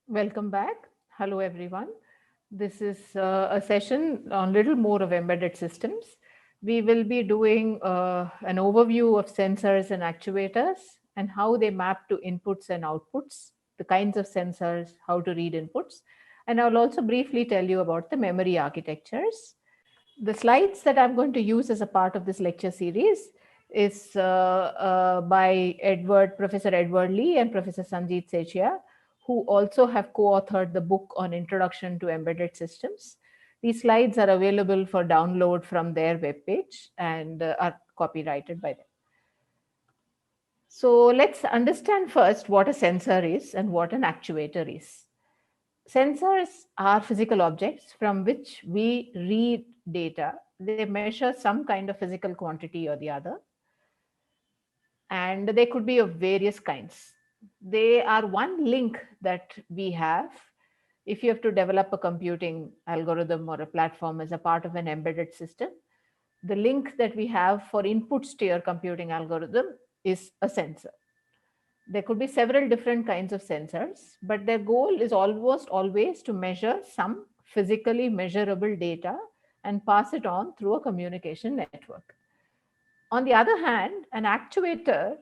Welcome back. Hello, everyone. This is a session on little more of embedded systems. We will be doing an overview of sensors and actuators and how they map to inputs and outputs, the kinds of sensors, how to read inputs. And I'll also briefly tell you about the memory architectures. The slides that I'm going to use as a part of this lecture series is by Professor Edward Lee and Professor Sanjeet Sechia, who also have co-authored the book on Introduction to Embedded Systems. These slides are available for download from their webpage and are copyrighted by them. So let's understand first what a sensor is and what an actuator is. Sensors are physical objects from which we read data. They measure some kind of physical quantity or the other, and they could be of various kinds. They are one link that we have. If you have to develop a computing algorithm or a platform as a part of an embedded system, the link that we have for inputs to your computing algorithm is a sensor. There could be several different kinds of sensors, but their goal is almost always to measure some physically measurable data and pass it on through a communication network. On the other hand, an actuator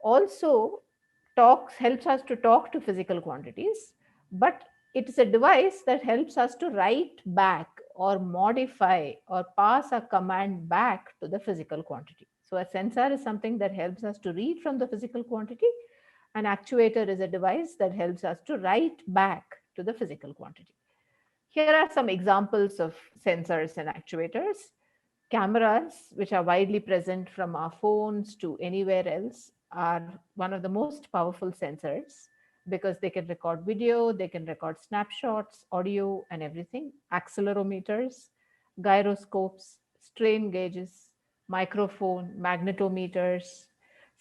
also helps us to talk to physical quantities, but it is a device that helps us to write back or modify or pass a command back to the physical quantity. So a sensor is something that helps us to read from the physical quantity. An actuator is a device that helps us to write back to the physical quantity. Here are some examples of sensors and actuators. Cameras, which are widely present from our phones to anywhere else, are one of the most powerful sensors because they can record video, they can record snapshots, audio, and everything. Accelerometers, gyroscopes, strain gauges, microphone, magnetometers,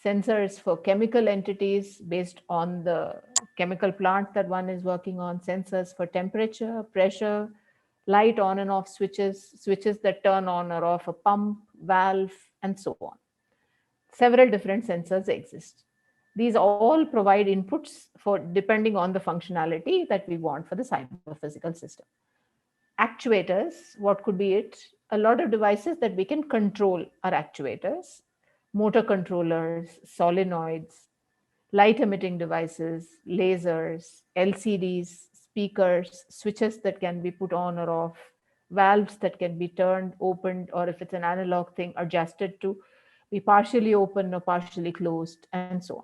sensors for chemical entities based on the chemical plant that one is working on, sensors for temperature, pressure, light on and off switches, switches that turn on or off a pump, valve, and so on. Several different sensors exist. These all provide inputs for depending on the functionality that we want for the cyber physical system. Actuators, what could be it? A lot of devices that we can control are actuators, motor controllers, solenoids, light emitting devices, lasers, LCDs, speakers, switches that can be put on or off, valves that can be turned, opened, or if it's an analog thing, adjusted to be partially open or partially closed, and so on.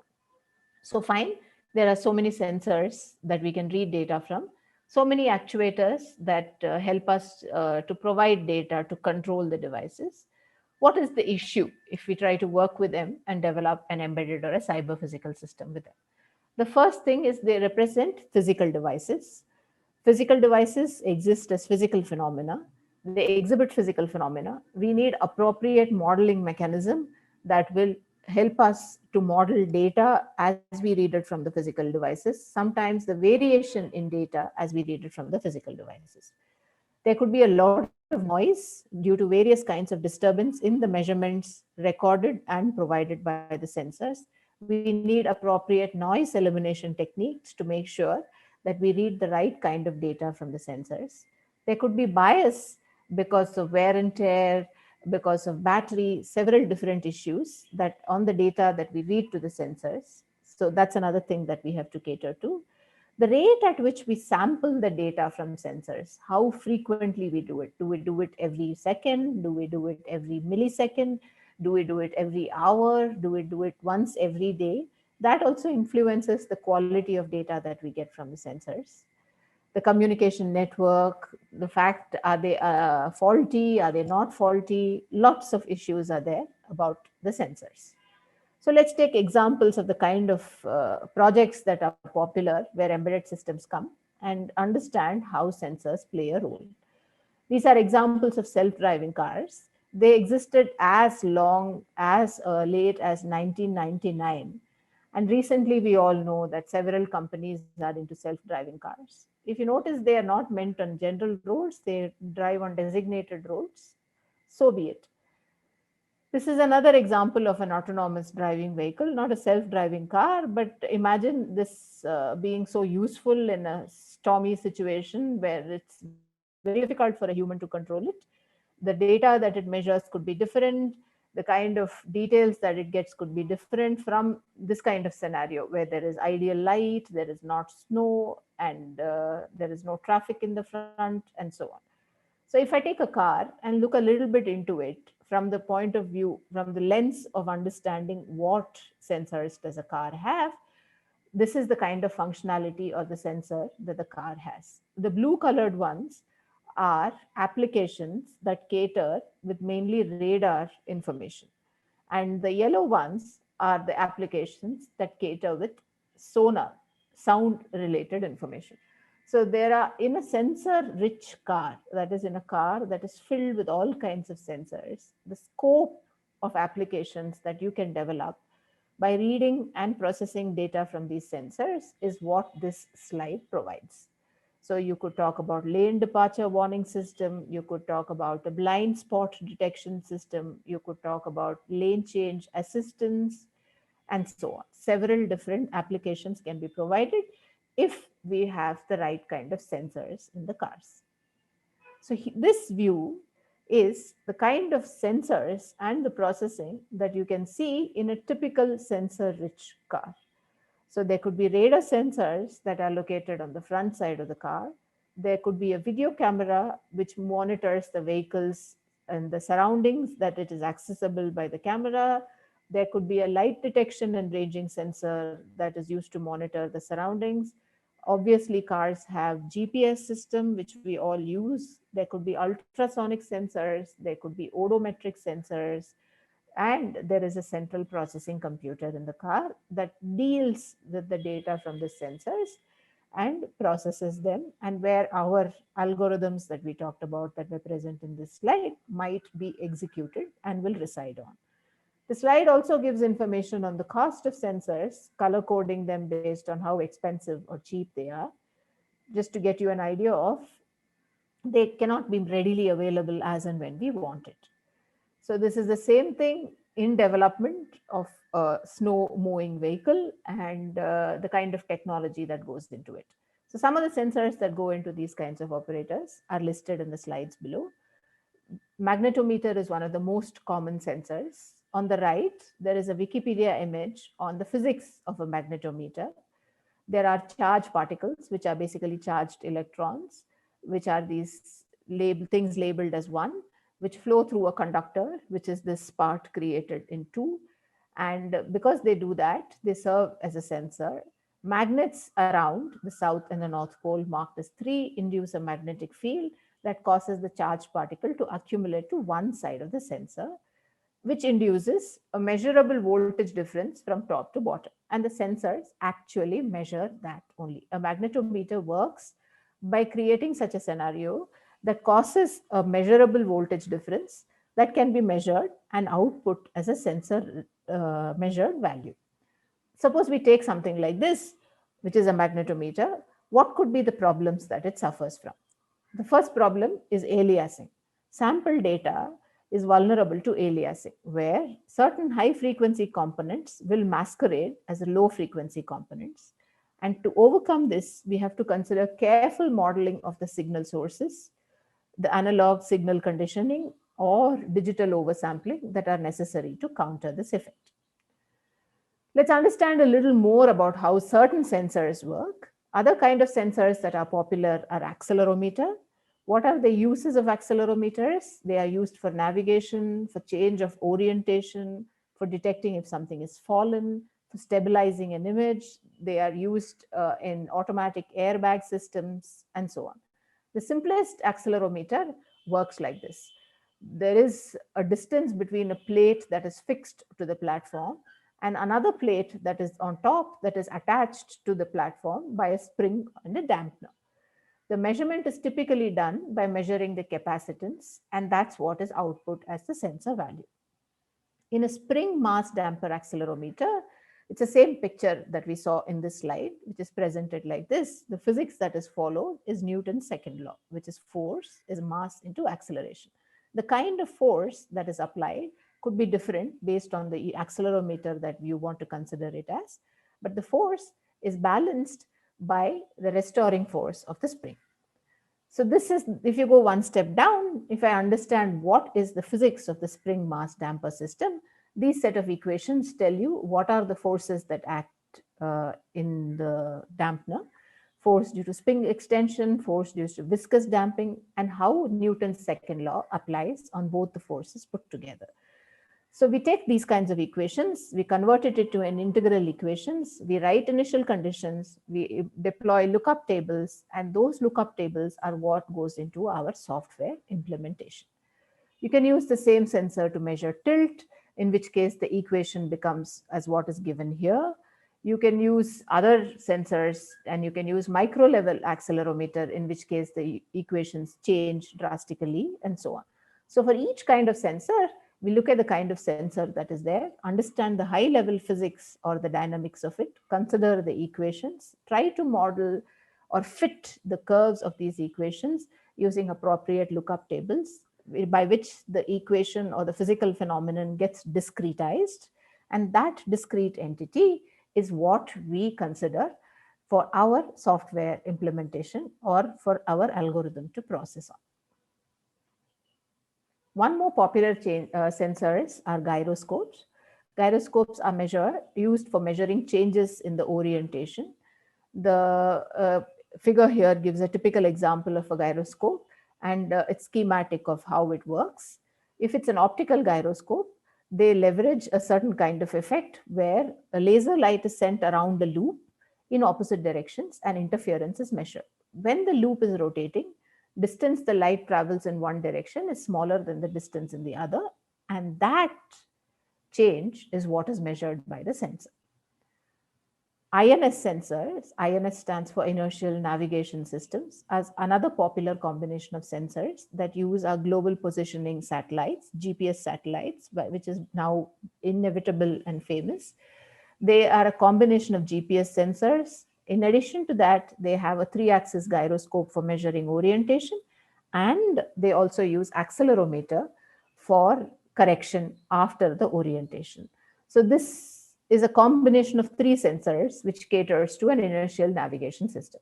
So, fine, there are so many sensors that we can read data from, so many actuators that help us to provide data to control the devices. What is the issue if we try to work with them and develop an embedded or a cyber physical system with them? The first thing is they represent physical devices. Physical devices exist as physical phenomena. They exhibit physical phenomena. We need appropriate modeling mechanism that will help us to model data as we read it from the physical devices, sometimes the variation in data as we read it from the physical devices. There could be a lot of noise due to various kinds of disturbance in the measurements recorded and provided by the sensors. We need appropriate noise elimination techniques to make sure that we read the right kind of data from the sensors. There could be bias because of wear and tear, because of battery, several different issues that on the data that we read to the sensors. So that's another thing that we have to cater to. The rate at which we sample the data from sensors, how frequently we do it. Do we do it every second? Do we do it every millisecond? Do we do it every hour? Do we do it once every day? That also influences the quality of data that we get from the sensors. The communication network, the fact, are they faulty? Are they not faulty? Lots of issues are there about the sensors. So let's take examples of the kind of projects that are popular where embedded systems come and understand how sensors play a role. These are examples of self-driving cars. They existed as long as late as 1999. And recently, we all know that several companies are into self-driving cars. If you notice, they are not meant on general roads, they drive on designated roads. So be it. This is another example of an autonomous driving vehicle, not a self-driving car, but imagine this being so useful in a stormy situation where it's very difficult for a human to control it. The data that it measures could be different. The kind of details that it gets could be different from this kind of scenario where there is ideal light, there is not snow, and there is no traffic in the front, and so on. So if I take a car and look a little bit into it from the point of view, from the lens of understanding what sensors does a car have, this is the kind of functionality or the sensor that the car has. The blue colored ones are applications that cater with mainly radar information. And the yellow ones are the applications that cater with sonar, sound related information. So there are in a sensor rich car, that is in a car that is filled with all kinds of sensors, the scope of applications that you can develop by reading and processing data from these sensors is what this slide provides. So you could talk about lane departure warning system, you could talk about a blind spot detection system, you could talk about lane change assistance, and so on. Several different applications can be provided if we have the right kind of sensors in the cars. So this view is the kind of sensors and the processing that you can see in a typical sensor-rich car. So there could be radar sensors that are located on the front side of the car. There could be a video camera which monitors the vehicles and the surroundings that it is accessible by the camera. There could be a light detection and ranging sensor that is used to monitor the surroundings. Obviously, cars have GPS system, which we all use. There could be ultrasonic sensors. There could be odometric sensors. And there is a central processing computer in the car that deals with the data from the sensors and processes them, and where our algorithms that we talked about that were present in this slide might be executed and will reside on. The slide also gives information on the cost of sensors, color coding them based on how expensive or cheap they are, just to get you an idea of they cannot be readily available as and when we want it. So this is the same thing in development of a snow mowing vehicle and the kind of technology that goes into it. So some of the sensors that go into these kinds of operators are listed in the slides below. Magnetometer is one of the most common sensors. On the right, there is a Wikipedia image on the physics of a magnetometer. There are charge particles, which are basically charged electrons, which are these things labeled as one, which flow through a conductor, which is this part created in two. And because they do that, they serve as a sensor. Magnets around the south and the north pole marked as 3 induce a magnetic field that causes the charged particle to accumulate to one side of the sensor, which induces a measurable voltage difference from top to bottom. And the sensors actually measure that only. A magnetometer works by creating such a scenario that causes a measurable voltage difference that can be measured and output as a sensor measured value. Suppose we take something like this, which is a magnetometer. What could be the problems that it suffers from? The first problem is aliasing. Sample data is vulnerable to aliasing, where certain high frequency components will masquerade as low frequency components. And to overcome this, we have to consider careful modeling of the signal sources, the analog signal conditioning, or digital oversampling that are necessary to counter this effect. Let's understand a little more about how certain sensors work. Other kind of sensors that are popular are accelerometer. What are the uses of accelerometers? They are used for navigation, for change of orientation, for detecting if something is fallen, for stabilizing an image. They are used in automatic airbag systems, and so on. The simplest accelerometer works like this. There is a distance between a plate that is fixed to the platform and another plate that is on top that is attached to the platform by a spring and a dampener. The measurement is typically done by measuring the capacitance, and that's what is output as the sensor value. In a spring mass damper accelerometer, it's the same picture that we saw in this slide, which is presented like this. The physics that is followed is Newton's second law, which is force is mass into acceleration. The kind of force that is applied could be different based on the accelerometer that you want to consider it as, but the force is balanced by the restoring force of the spring. So this is, if you go one step down, if I understand what is the physics of the spring mass damper system, these set of equations tell you what are the forces that act in the dampener: force due to spring extension, force due to viscous damping, and how Newton's second law applies on both the forces put together. So we take these kinds of equations, we convert it into an integral equations, we write initial conditions, we deploy lookup tables, and those lookup tables are what goes into our software implementation. You can use the same sensor to measure tilt, in which case the equation becomes as what is given here. You can use other sensors, and you can use micro level accelerometer, in which case the equations change drastically, and so on. So for each kind of sensor, we look at the kind of sensor that is there, understand the high level physics or the dynamics of it, consider the equations, try to model or fit the curves of these equations using appropriate lookup tables, by which the equation or the physical phenomenon gets discretized. And that discrete entity is what we consider for our software implementation or for our algorithm to process on. One more popular sensors are gyroscopes. Gyroscopes are used for measuring changes in the orientation. The figure here gives a typical example of a gyroscope, and it's schematic of how it works. If it's an optical gyroscope, they leverage a certain kind of effect where a laser light is sent around the loop in opposite directions and interference is measured. When the loop is rotating, distance the light travels in one direction is smaller than the distance in the other, and that change is what is measured by the sensor. INS sensors, INS stands for Inertial Navigation Systems, as another popular combination of sensors that use our global positioning satellites, GPS satellites, which is now inevitable and famous. They are a combination of GPS sensors. In addition to that, they have a 3-axis gyroscope for measuring orientation, and they also use accelerometer for correction after the orientation. So this is a combination of 3 sensors which caters to an inertial navigation system.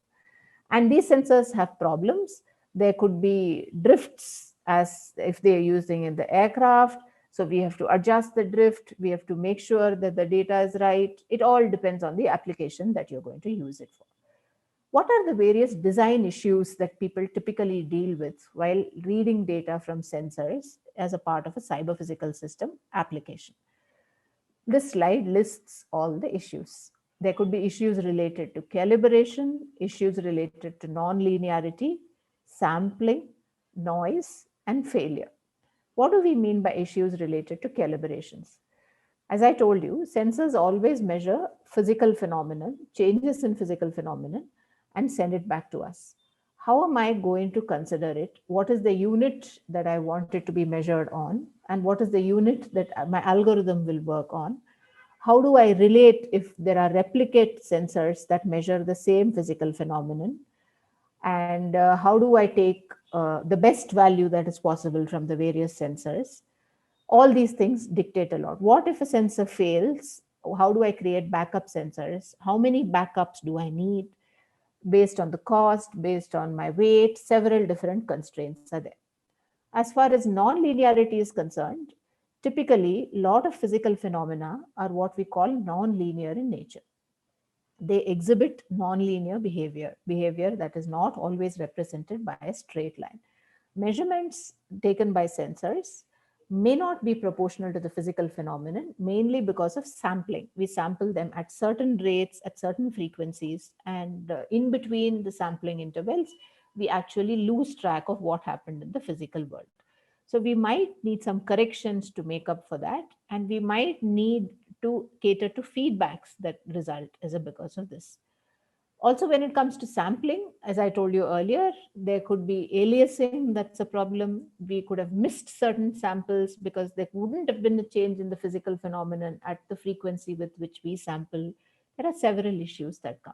And these sensors have problems. There could be drifts as if they're using in the aircraft. So we have to adjust the drift. We have to make sure that the data is right. It all depends on the application that you're going to use it for. What are the various design issues that people typically deal with while reading data from sensors as a part of a cyber physical system application? This slide lists all the issues. There could be issues related to calibration, issues related to non-linearity, sampling, noise, and failure. What do we mean by issues related to calibrations? As I told you, sensors always measure physical phenomenon, changes in physical phenomenon, and send it back to us. How am I going to consider it? What is the unit that I want it to be measured on? And what is the unit that my algorithm will work on? How do I relate if there are replicate sensors that measure the same physical phenomenon? And how do I take the best value that is possible from the various sensors? All these things dictate a lot. What if a sensor fails? How do I create backup sensors? How many backups do I need? Based on the cost, based on my weight, several different constraints are there. As far as non-linearity is concerned, typically a lot of physical phenomena are what we call non-linear in nature. They exhibit non-linear behavior that is not always represented by a straight line. Measurements taken by sensors may not be proportional to the physical phenomenon, mainly because of sampling. We sample them at certain rates, at certain frequencies, and in between the sampling intervals, we actually lose track of what happened in the physical world. So we might need some corrections to make up for that, and we might need to cater to feedbacks that result as a because of this. Also, when it comes to sampling, as I told you earlier, there could be aliasing, that's a problem. We could have missed certain samples because there wouldn't have been a change in the physical phenomenon at the frequency with which we sample. There are several issues that come.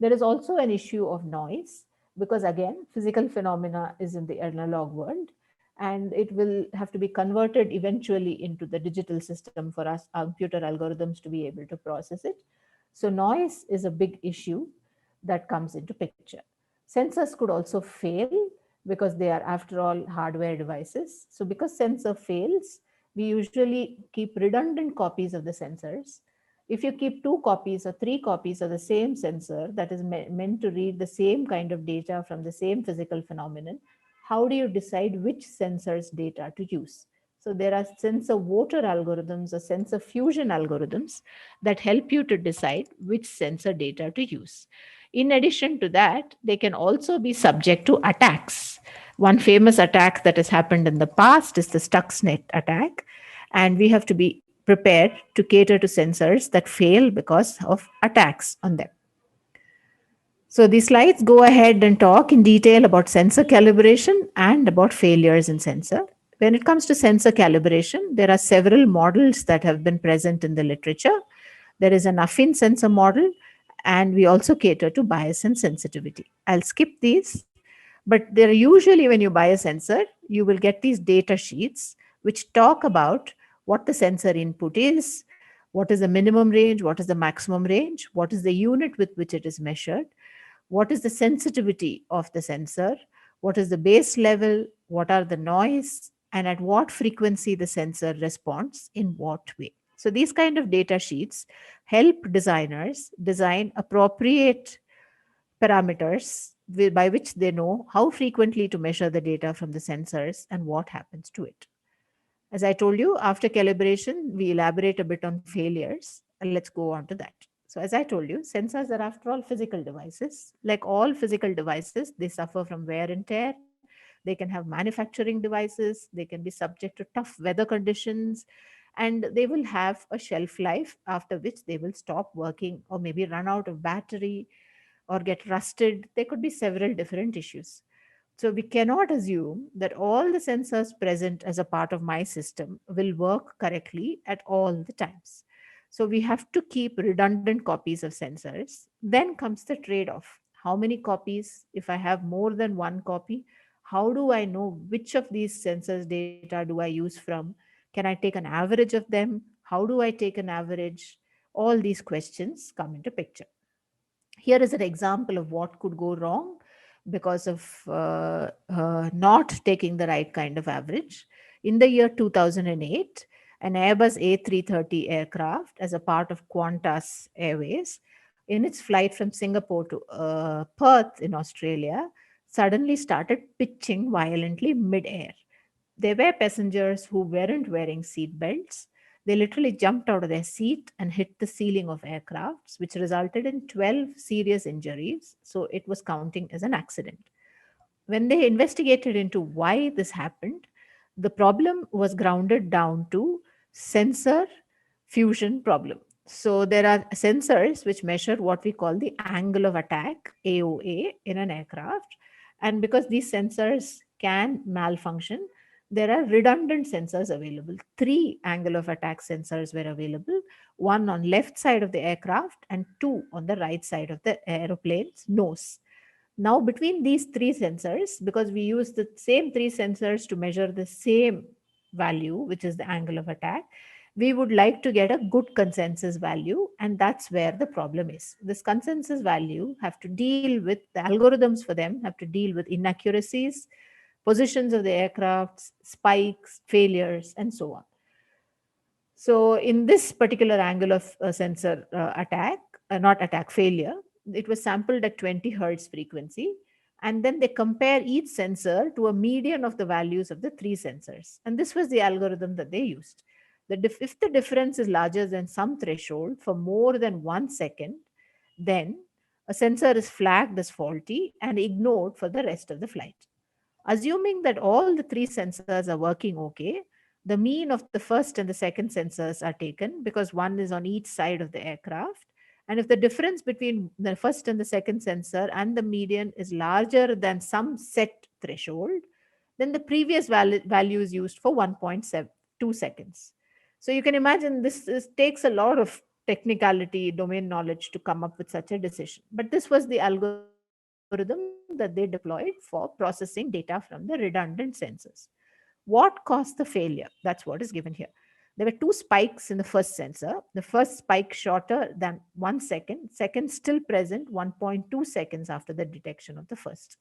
There is also an issue of noise because, again, physical phenomena is in the analog world. and it will have to be converted eventually into the digital system for us, our computer algorithms, to be able to process it. So noise is a big issue that comes into picture. Sensors could also fail because they are, after all, hardware devices. So because sensor fails, we usually keep redundant copies of the sensors. If you keep two copies or three copies of the same sensor that is meant to read the same kind of data from the same physical phenomenon, how do you decide which sensor's data to use? So there are sensor voter algorithms or sensor fusion algorithms that help you to decide which sensor data to use. In addition to that, they can also be subject to attacks. One famous attack that has happened in the past is the Stuxnet attack, and we have to be prepared to cater to sensors that fail because of attacks on them. So these slides go ahead and talk in detail about sensor calibration and about failures in sensor. When it comes to sensor calibration, there are several models that have been present in the literature. There is an Affin sensor model, and we also cater to bias and sensitivity. I'll skip these, but there are usually, when you buy a sensor, you will get these data sheets which talk about what the sensor input is, what is the minimum range, what is the maximum range, what is the unit with which it is measured, what is the sensitivity of the sensor, what is the base level, what are the noise, and at what frequency the sensor responds in what way. So these kind of data sheets help designers design appropriate parameters by which they know how frequently to measure the data from the sensors and what happens to it. As I told you, after calibration, we elaborate a bit on failures. And let's go on to that. So, as I told you, sensors are, after all, physical devices. Like all physical devices, they suffer from wear and tear. They can have manufacturing devices. They can be subject to tough weather conditions. And they will have a shelf life after which they will stop working or maybe run out of battery or get rusted. There could be several different issues. So we cannot assume that all the sensors present as a part of my system will work correctly at all the times. So we have to keep redundant copies of sensors. Then comes the trade off. How many copies? If I have more than one copy, how do I know which of these sensors data do I use from? Can I take an average of them? How do I take an average? All these questions come into picture. Here is an example of what could go wrong because of not taking the right kind of average. In the year 2008, an Airbus A330 aircraft, as a part of Qantas Airways, in its flight from Singapore to Perth in Australia, suddenly started pitching violently mid-air. There were passengers who weren't wearing seat belts. They literally jumped out of their seat and hit the ceiling of aircrafts, which resulted in 12 serious injuries. So it was counting as an accident. When they investigated into why this happened, the problem was grounded down to sensor fusion problem. So there are sensors which measure what we call the angle of attack, AOA, in an aircraft. And because these sensors can malfunction, there are redundant sensors available. Three angle of attack sensors were available, one on left side of the aircraft and two on the right side of the aeroplane's nose. Now, between these three sensors, because we use the same three sensors to measure the same value, which is the angle of attack, we would like to get a good consensus value, and that's where the problem is. This consensus value have to deal with the algorithms for them, have to deal with inaccuracies, positions of the aircrafts, spikes, failures, and so on. So, in this particular angle of sensor attack, not attack, failure, it was sampled at 20 hertz frequency. And then they compare each sensor to a median of the values of the three sensors. And this was the algorithm that they used. If the difference is larger than some threshold for more than 1 second, then a sensor is flagged as faulty and ignored for the rest of the flight. Assuming that all the three sensors are working okay, the mean of the first and the second sensors are taken because one is on each side of the aircraft. And if the difference between the first and the second sensor and the median is larger than some set threshold, then the previous value is used for 1.2 seconds. So you can imagine takes a lot of technicality, domain knowledge to come up with such a decision. But this was the algorithm that they deployed for processing data from the redundant sensors. What caused the failure? That's what is given here. There were two spikes in the first sensor. The first spike shorter than 1 second, second still present 1.2 seconds after the detection of the first.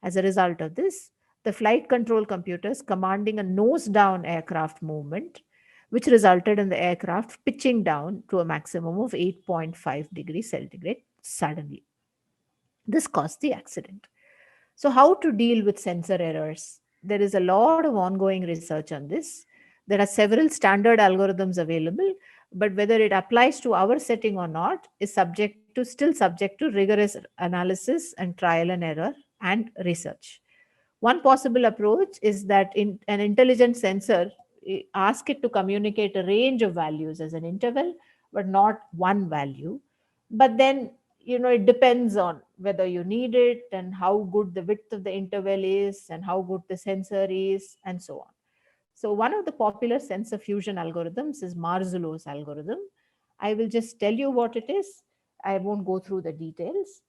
As a result of this, the flight control computers commanding a nose down aircraft movement, which resulted in the aircraft pitching down to a maximum of 8.5 degrees centigrade suddenly. This caused the accident. So, how to deal with sensor errors? There is a lot of ongoing research on this. There are several standard algorithms available, but whether it applies to our setting or not is still subject to rigorous analysis and trial and error and research. One possible approach is that in an intelligent sensor, ask it to communicate a range of values as an interval, but not one value. But then, it depends on whether you need it and how good the width of the interval is and how good the sensor is and so on. So one of the popular sensor fusion algorithms is Marzullo's algorithm. I will just tell you what it is. I won't go through the details.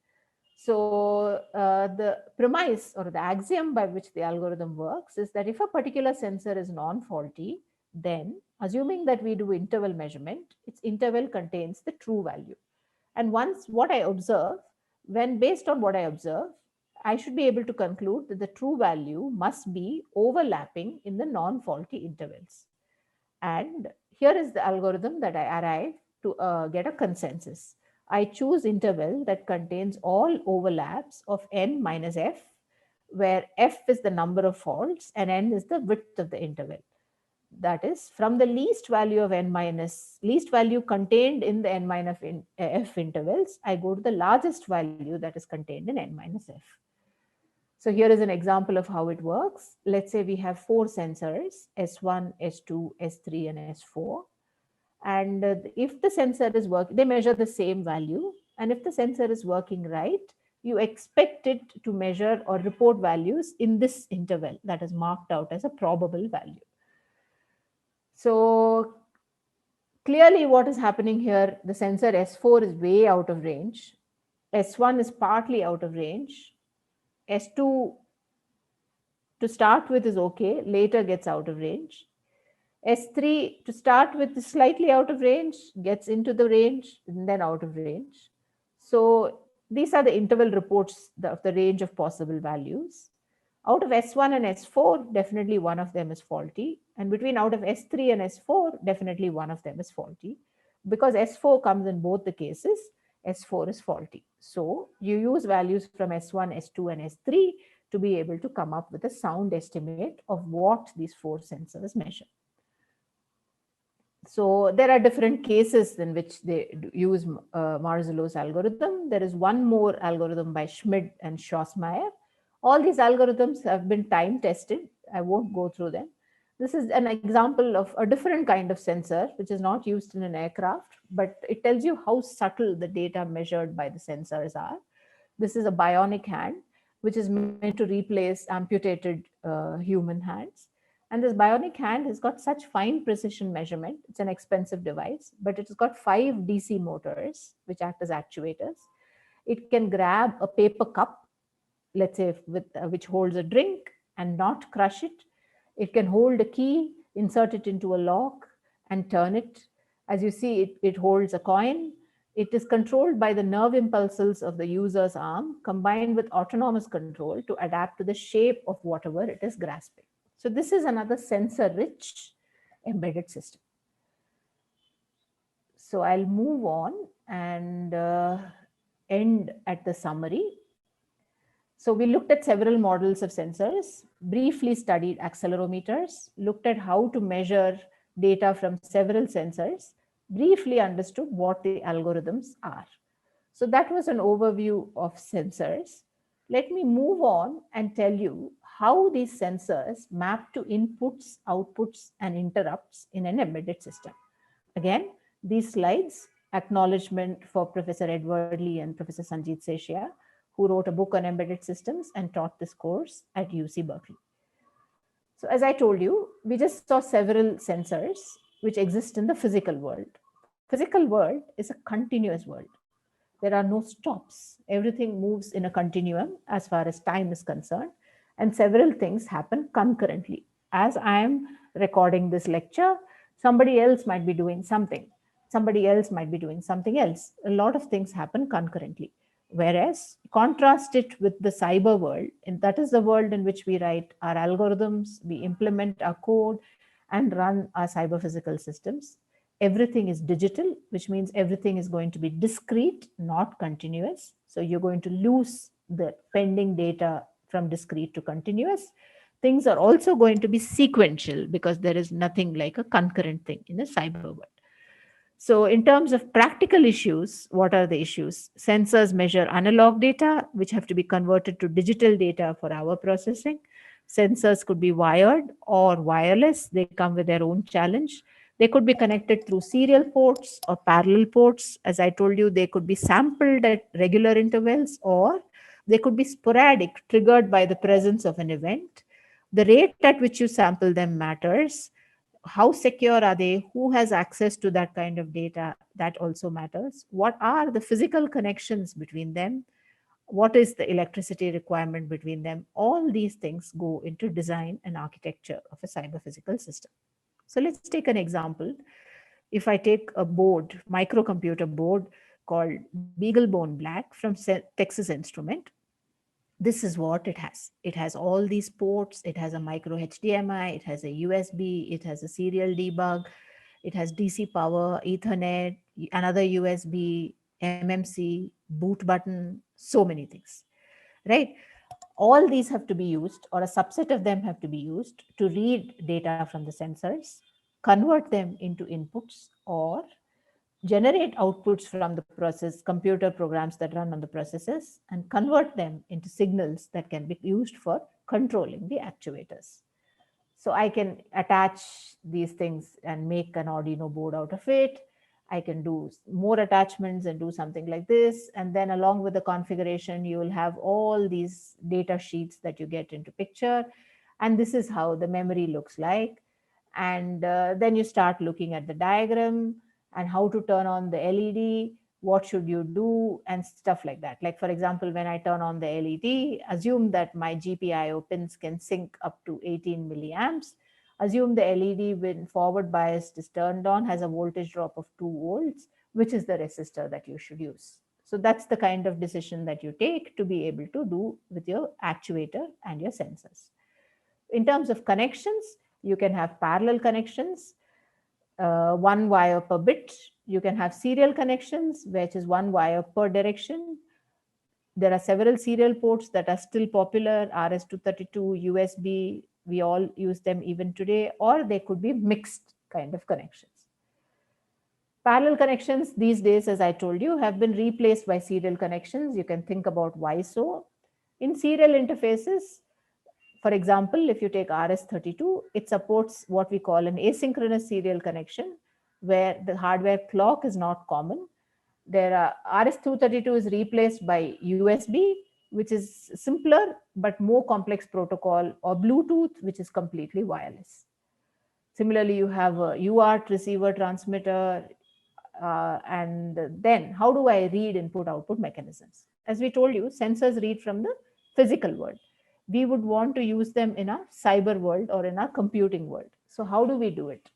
So, the premise or the axiom by which the algorithm works is that if a particular sensor is non faulty, then assuming that we do interval measurement, its interval contains the true value. And once what I observe, when based on what I observe, I should be able to conclude that the true value must be overlapping in the non faulty intervals. And here is the algorithm that I arrive to get a consensus. I choose interval that contains all overlaps of n minus f, where f is the number of faults and n is the width of the interval. That is, from the least value of least value contained in the n minus f intervals, I go to the largest value that is contained in n minus f. So here is an example of how it works. Let's say we have four sensors, S1, S2, S3, and S4. And if the sensor is working, they measure the same value. And if the sensor is working right, you expect it to measure or report values in this interval that is marked out as a probable value. So clearly what is happening here, the sensor S4 is way out of range. S1 is partly out of range. S2 to start with is okay, later gets out of range. S3 to start with is slightly out of range, gets into the range, and then out of range. So these are the interval reports of the range of possible values. Out of S1 and S4, definitely one of them is faulty. And between out of S3 and S4, definitely one of them is faulty. Because S4 comes in both the cases, S4 is faulty. So you use values from S1, S2, and S3 to be able to come up with a sound estimate of what these four sensors measure. So there are different cases in which they use Marzullo's algorithm. There is one more algorithm by Schmid and Schossmeier. All these algorithms have been time tested. I won't go through them. This is an example of a different kind of sensor, which is not used in an aircraft, but it tells you how subtle the data measured by the sensors are. This is a bionic hand, which is meant to replace amputated human hands. And this bionic hand has got such fine precision measurement. It's an expensive device, but it's got 5 DC motors, which act as actuators. It can grab a paper cup, let's say, which holds a drink, and not crush it. It can hold a key, insert it into a lock, and turn it. As you see, it holds a coin. It is controlled by the nerve impulses of the user's arm, combined with autonomous control to adapt to the shape of whatever it is grasping. So this is another sensor-rich embedded system. So I'll move on and end at the summary. So we looked at several models of sensors, briefly studied accelerometers, looked at how to measure data from several sensors, briefly understood what the algorithms are. So that was an overview of sensors. Let me move on and tell you how these sensors map to inputs, outputs, and interrupts in an embedded system. Again, these slides, acknowledgement for Professor Edward Lee and Professor Sanjeet Seshia, who wrote a book on embedded systems and taught this course at UC Berkeley. So as I told you, we just saw several sensors which exist in the physical world. Physical world is a continuous world. There are no stops. Everything moves in a continuum as far as time is concerned, and several things happen concurrently. As I am recording this lecture, somebody else might be doing something. Somebody else might be doing something else. A lot of things happen concurrently. Whereas, contrast it with the cyber world, and that is the world in which we write our algorithms, we implement our code, and run our cyber physical systems. Everything is digital, which means everything is going to be discrete, not continuous. So you're going to lose the pending data from discrete to continuous. Things are also going to be sequential because there is nothing like a concurrent thing in the cyber world. So, in terms of practical issues, what are the issues? Sensors measure analog data, which have to be converted to digital data for our processing. Sensors could be wired or wireless, they come with their own challenge. They could be connected through serial ports or parallel ports. As I told you, they could be sampled at regular intervals, or they could be sporadic, triggered by the presence of an event. The rate at which you sample them matters. How secure are they? Who has access to that kind of data? That also matters. What are the physical connections between them? What is the electricity requirement between them? All these things go into design and architecture of a cyber physical system. So let's take an example. If I take a board, microcomputer board called BeagleBone Black from Texas Instrument, this is what it has. It has all these ports. It has a micro HDMI, it has a USB, it has a serial debug, it has DC power, Ethernet, another USB, MMC, boot button, so many things, right? All these have to be used, or a subset of them have to be used to read data from the sensors, convert them into inputs, or generate outputs from the process, computer programs that run on the processes, and convert them into signals that can be used for controlling the actuators. So I can attach these things and make an Arduino board out of it. I can do more attachments and do something like this. And then along with the configuration, you will have all these data sheets that you get into picture. And this is how the memory looks like. And then you start looking at the diagram and how to turn on the LED, what should you do, and stuff like that. Like, for example, when I turn on the LED, assume that my GPIO pins can sync up to 18 milliamps. Assume the LED, when forward biased is turned on, has a voltage drop of 2 volts, which is the resistor that you should use. So that's the kind of decision that you take to be able to do with your actuator and your sensors. In terms of connections, you can have parallel connections, one wire per bit. You can have serial connections, which is one wire per direction. There are several serial ports that are still popular, RS-232, USB, we all use them even today, or they could be mixed kind of connections. Parallel connections these days, as I told you, have been replaced by serial connections. You can think about why so. In serial interfaces, for example, if you take RS-32, it supports what we call an asynchronous serial connection, where the hardware clock is not common. There are RS-232 is replaced by USB, which is simpler but more complex protocol, or Bluetooth, which is completely wireless. Similarly, you have a UART receiver transmitter. And then how do I read input output mechanisms? As we told you, sensors read from the physical world. We would want to use them in a cyber world or in a computing world. So how do we do it?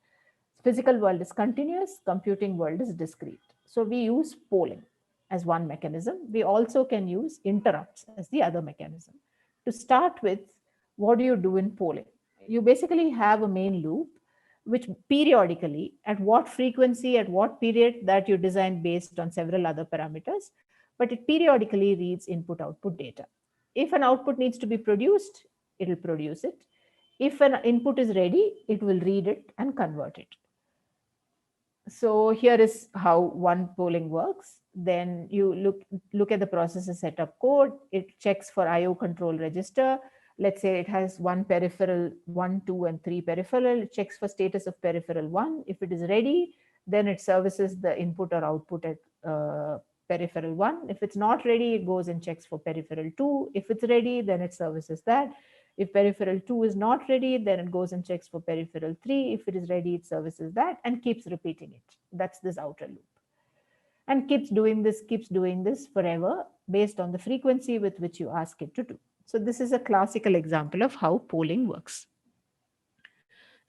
Physical world is continuous, computing world is discrete. So we use polling as one mechanism. We also can use interrupts as the other mechanism. To start with, what do you do in polling? You basically have a main loop which periodically, at what frequency, at what period, that you design based on several other parameters, but it periodically reads input output data. If an output needs to be produced, it will produce it. If an input is ready, it will read it and convert it. So here is how one polling works. Then you look at the processor setup code. It checks for IO control register. Let's say it has one peripheral, 1, 2, and 3 peripheral. It checks for status of peripheral 1. If it is ready, then it services the input or output at peripheral 1. If it's not ready, it goes and checks for peripheral 2. If it's ready, then it services that. If peripheral 2 is not ready, then it goes and checks for peripheral 3. If it is ready, it services that and keeps repeating it. That's this outer loop. And keeps doing this forever based on the frequency with which you ask it to do. So this is a classical example of how polling works.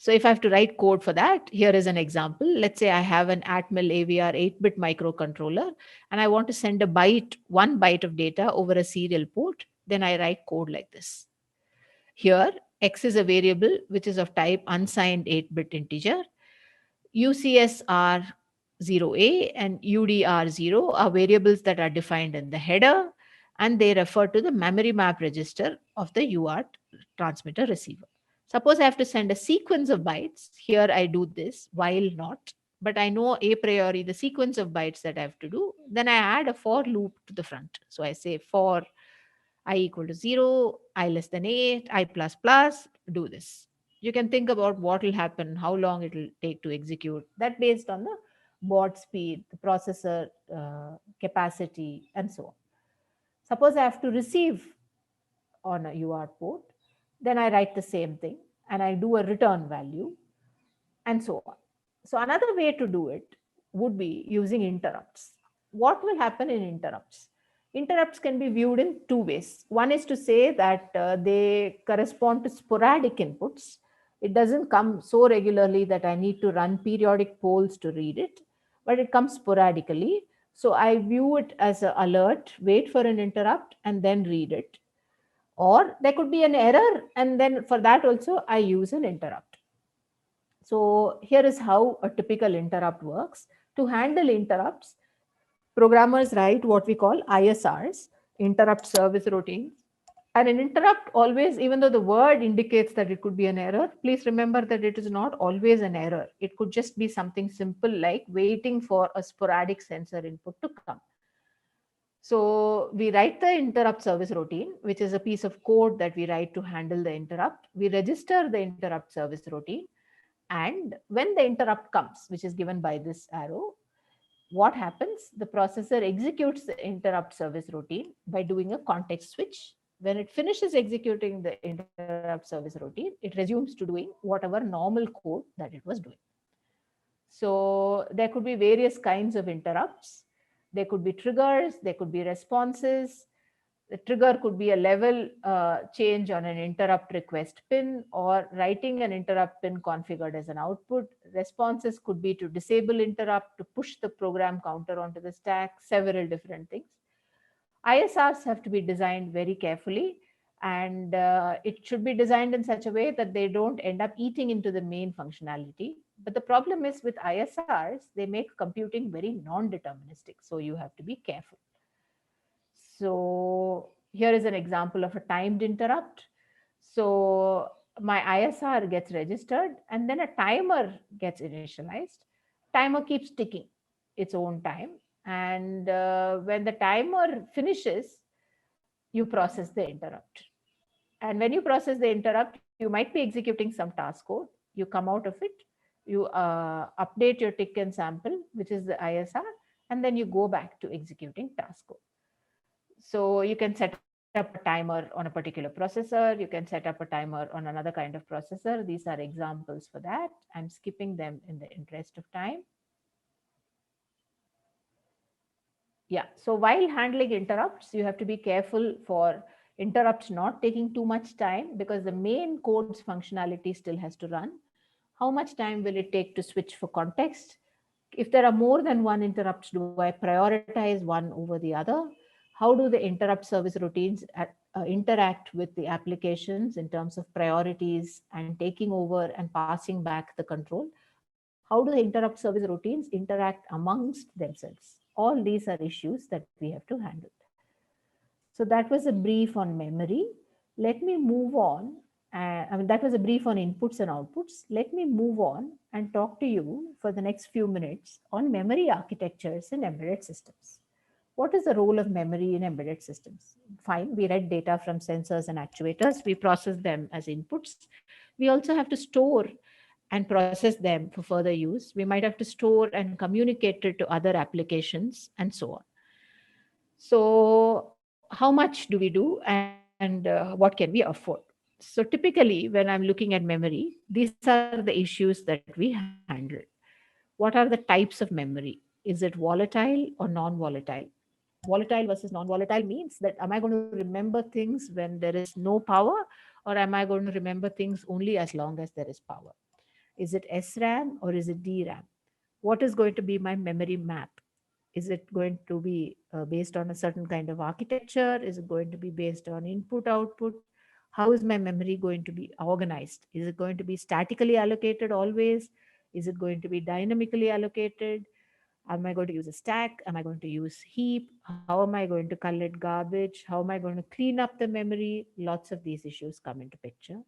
So if I have to write code for that, here is an example. Let's say I have an Atmel AVR 8-bit microcontroller and I want to send a byte, 1 byte of data over a serial port. Then I write code like this. Here, X is a variable which is of type unsigned 8-bit integer. UCSR 0A and UDR0 are variables that are defined in the header, and they refer to the memory map register of the UART transmitter receiver. Suppose I have to send a sequence of bytes. Here I do this while not, but I know a priori the sequence of bytes that I have to do. Then I add a for loop to the front. So I say for I equal to 0, I less than 8, I plus plus, do this. You can think about what will happen, how long it will take to execute. That based on the board speed, the processor capacity, and so on. Suppose I have to receive on a UART port, then I write the same thing and I do a return value and so on. So another way to do it would be using interrupts. What will happen in interrupts? Interrupts can be viewed in two ways. One is to say that they correspond to sporadic inputs. It doesn't come so regularly that I need to run periodic polls to read it, but it comes sporadically. So I view it as an alert, wait for an interrupt, and then read it. Or there could be an error, and then for that also I use an interrupt. So here is how a typical interrupt works. To handle interrupts, programmers write what we call ISRs, interrupt service routines. And an interrupt always, even though the word indicates that it could be an error, please remember that it is not always an error. It could just be something simple like waiting for a sporadic sensor input to come. So we write the interrupt service routine, which is a piece of code that we write to handle the interrupt. We register the interrupt service routine. And when the interrupt comes, which is given by this arrow, what happens? The processor executes the interrupt service routine by doing a context switch. When it finishes executing the interrupt service routine, it resumes to doing whatever normal code that it was doing. So there could be various kinds of interrupts. There could be triggers, there could be responses. The trigger could be a level change on an interrupt request pin or writing an interrupt pin configured as an output. Responses could be to disable interrupt, to push the program counter onto the stack, several different things. ISRs have to be designed very carefully, and it should be designed in such a way that they don't end up eating into the main functionality. But the problem is with ISRs, they make computing very non-deterministic. So you have to be careful. So here is an example of a timed interrupt. So my ISR gets registered and then a timer gets initialized. Timer keeps ticking its own time. And when the timer finishes, you process the interrupt. And when you process the interrupt, you might be executing some task code. You come out of it, you update your tick and sample, which is the ISR, and then you go back to executing task code. So you can set up a timer on a particular processor. You can set up a timer on another kind of processor. These are examples for that. I'm skipping them in the interest of time. Yeah, so while handling interrupts, you have to be careful for interrupts not taking too much time because the main code's functionality still has to run. How much time will it take to switch for context? If there are more than one interrupts, do I prioritize one over the other? How do the interrupt service routines interact with the applications in terms of priorities and taking over and passing back the control? How do the interrupt service routines interact amongst themselves? All these are issues that we have to handle. So that was a brief on memory. Let me move on. That was a brief on inputs and outputs. Let me move on and talk to you for the next few minutes on memory architectures in embedded systems. What is the role of memory in embedded systems? Fine, we read data from sensors and actuators. We process them as inputs. We also have to store and process them for further use. We might have to store and communicate it to other applications and so on. So how much do we do and what can we afford? So typically when I'm looking at memory, these are the issues that we handle. What are the types of memory? Is it volatile or non-volatile? Volatile versus non-volatile means that am I going to remember things when there is no power, or am I going to remember things only as long as there is power? Is it SRAM or is it DRAM? What is going to be my memory map? Is it going to be based on a certain kind of architecture? Is it going to be based on input output? How is my memory going to be organized? Is it going to be statically allocated always? Is it going to be dynamically allocated? Am I going to use a stack? Am I going to use heap? How am I going to collect garbage? How am I going to clean up the memory? Lots of these issues come into picture.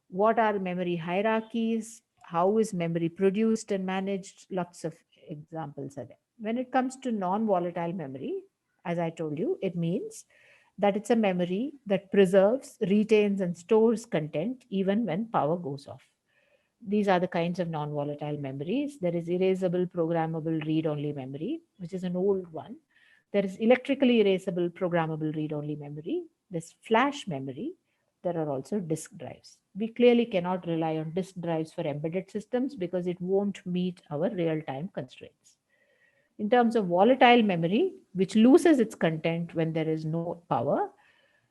What are memory hierarchies? How is memory produced and managed? Lots of examples are there. When it comes to non-volatile memory, as I told you, it means that it's a memory that preserves, retains, and stores content even when power goes off. These are the kinds of non-volatile memories. There is erasable programmable read-only memory, which is an old one. There is electrically erasable programmable read-only memory. There's flash memory. There are also disk drives. We clearly cannot rely on disk drives for embedded systems because it won't meet our real-time constraints. In terms of volatile memory, which loses its content when there is no power,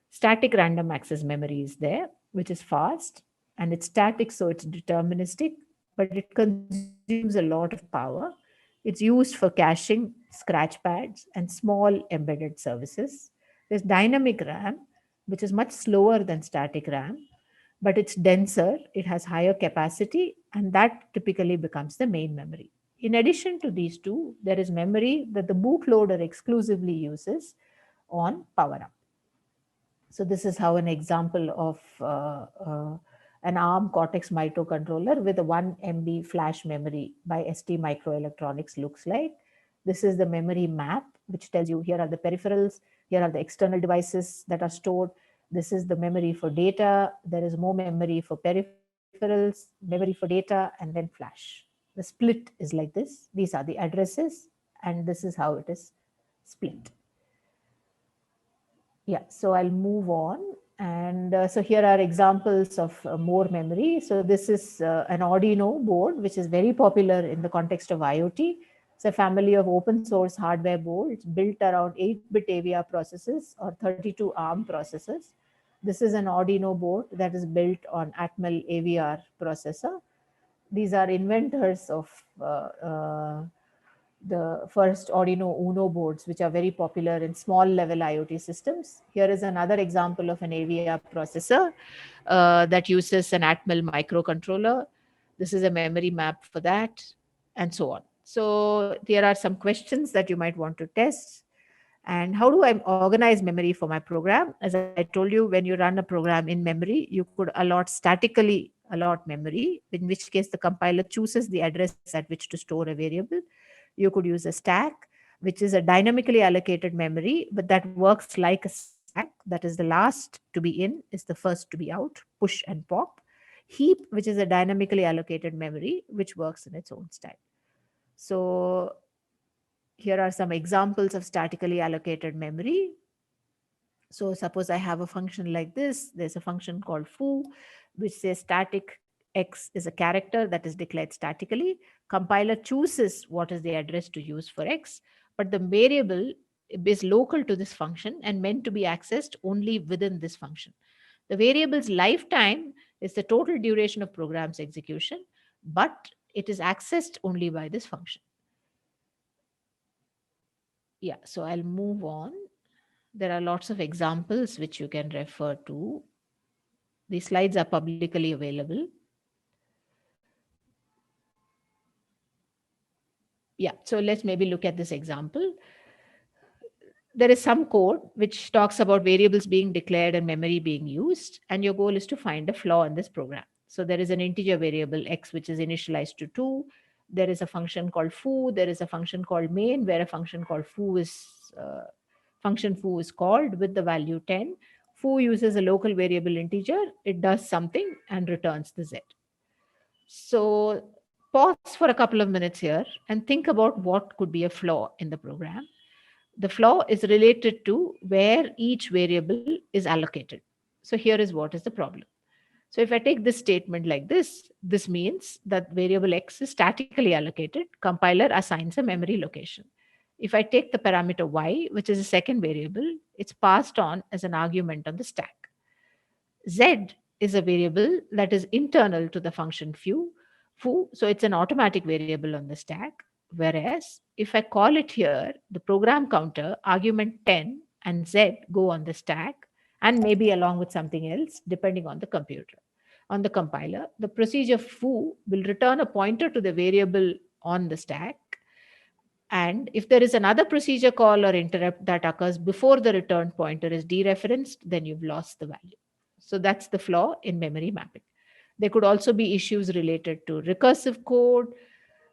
static random access memory is there, which is fast, and it's static, so it's deterministic, but it consumes a lot of power. It's used for caching, scratch pads, and small embedded services. There's dynamic RAM, which is much slower than static RAM, but it's denser, it has higher capacity, and that typically becomes the main memory. In addition to these two, there is memory that the bootloader exclusively uses on power up. So this is how an example of an ARM Cortex microcontroller with a 1 MB flash memory by ST Microelectronics looks like. This is the memory map, which tells you here are the peripherals, here are the external devices that are stored. This is the memory for data. There is more memory for peripherals, memory for data, and then flash. The split is like this. These are the addresses, and this is how it is split. Yeah, so I'll move on. And so here are examples of more memory. So this is an Arduino board, which is very popular in the context of IoT. It's a family of open source hardware boards built around 8-bit AVR processors or 32 ARM processors. This is an Arduino board that is built on Atmel AVR processor. These are inventors of the first Arduino Uno boards, which are very popular in small level IoT systems. Here is another example of an AVR processor that uses an Atmel microcontroller. This is a memory map for that, and so on. So there are some questions that you might want to test. And how do I organize memory for my program? As I told you, when you run a program in memory, you could statically allot memory, in which case the compiler chooses the address at which to store a variable. You could use a stack, which is a dynamically allocated memory, but that works like a stack. That is, the last to be in is the first to be out, push and pop. Heap, which is a dynamically allocated memory, which works in its own style. So here are some examples of statically allocated memory. So suppose I have a function like this. There's a function called foo, which says static x is a character that is declared statically. Compiler chooses what is the address to use for x, but the variable is local to this function and meant to be accessed only within this function. The variable's lifetime is the total duration of program's execution, but it is accessed only by this function. Yeah, so I'll move on. There are lots of examples which you can refer to. These slides are publicly available. Yeah, so let's maybe look at this example. There is some code which talks about variables being declared and memory being used, and your goal is to find a flaw in this program. So there is an integer variable x which is initialized to 2. There is a function called foo. There is a function called main where a function called foo is called with the value 10. Foo uses a local variable integer. It does something and returns the z. So pause for a couple of minutes here and think about what could be a flaw in the program. The flaw is related to where each variable is allocated. So here is what is the problem. So if I take this statement like this means that variable x is statically allocated. Compiler assigns a memory location. If I take the parameter y, which is a second variable, it's passed on as an argument on the stack. Z is a variable that is internal to the function foo, foo, so it's an automatic variable on the stack. Whereas if I call it here, the program counter, argument 10 and z go on the stack, and maybe along with something else, depending on the computer. On the compiler, the procedure foo will return a pointer to the variable on the stack. And if there is another procedure call or interrupt that occurs before the return pointer is dereferenced, then you've lost the value. So that's the flaw in memory mapping. There could also be issues related to recursive code.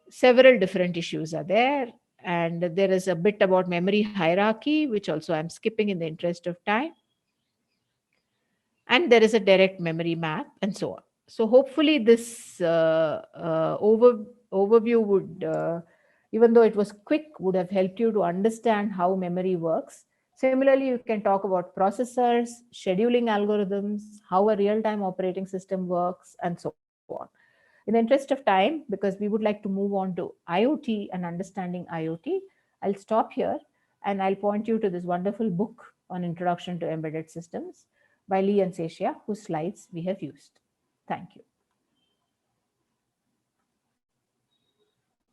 Several different issues are there. And there is a bit about memory hierarchy, which also I'm skipping in the interest of time. And there is a direct memory map and so on. So hopefully this overview would, even though it was quick, would have helped you to understand how memory works. Similarly, you can talk about processors, scheduling algorithms, how a real-time operating system works, and so on. In the interest of time, because we would like to move on to IoT and understanding IoT, I'll stop here and I'll point you to this wonderful book on Introduction to Embedded Systems by Lee and Seshia, whose slides we have used. Thank you.